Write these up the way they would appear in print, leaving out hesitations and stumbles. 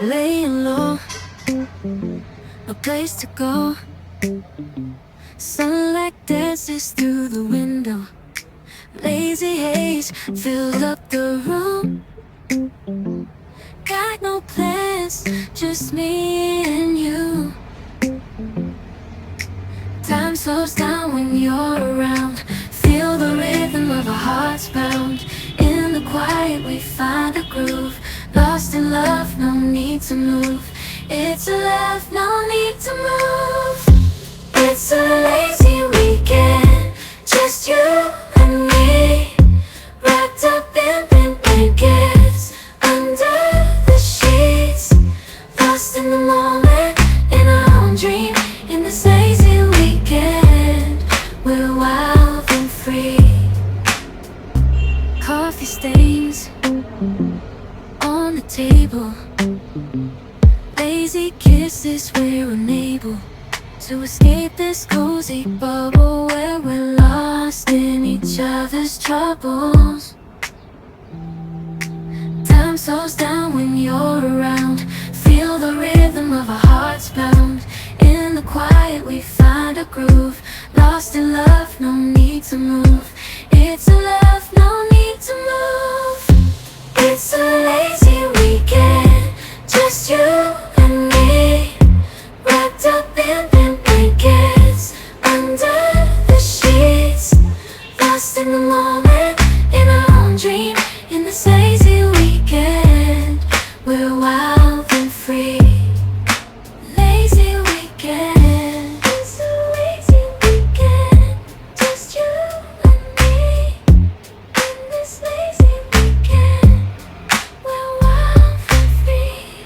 Laying low, no place to go. Sunlight dances through the window. Lazy haze fills up the room. Got no plans, just me and you. Time slows down when you're around. Feel the rhythm of our hearts pound. In the quiet we find a groove. Lost in love, no need to move. It's a love, no need to move. It's a lazy weekend, just you and me, wrapped up in pink blankets under the sheets, lost in the moment, in our own dream. In this lazy weekend, we're wild and free. Coffee stains on the table, lazy kisses, we're unable to escape this cozy bubble where we're lost in each other's troubles. Time slows down when you're around. Feel the rhythm of our hearts pound. In the quiet we find a groove. Lost in love, no need to move. It's a love, no need to move. It's a lazy weekend, just you and me, wrapped up in pink blankets under the sheets, lost in the moment, in our own dream. In this lazy weekend, we're wild and free. Lazy weekend, it's a lazy weekend, just you and me. In this lazy weekend, we're wild and free.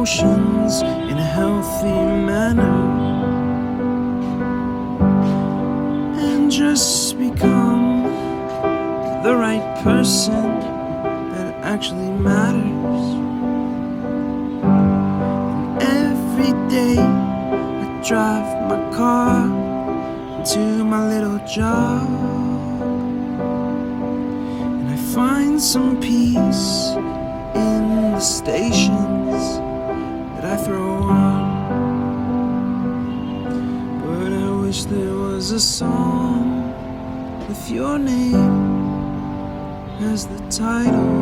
emotions in a healthy manner, and just become the right person that actually matters. And every day I drive my car to my little job, and I find some peace in the stations that I throw on. But I wish there was a song with your name as the title.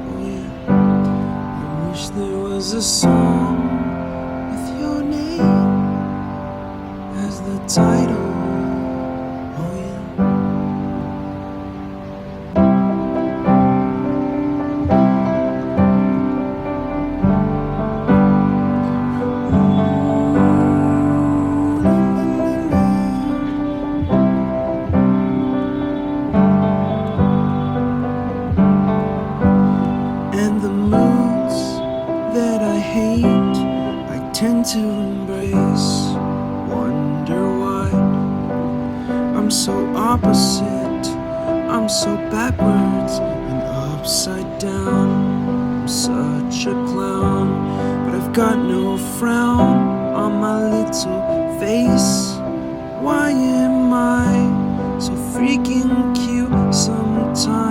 Oh yeah, I wish there was a song with your name as the title. Oh yeah. And the moods that I hate, I tend to embrace. Wonder why I'm so opposite, I'm so backwards and upside down. I'm such a clown, but I've got no frown on my little face. Why am I so freaking cute sometimes?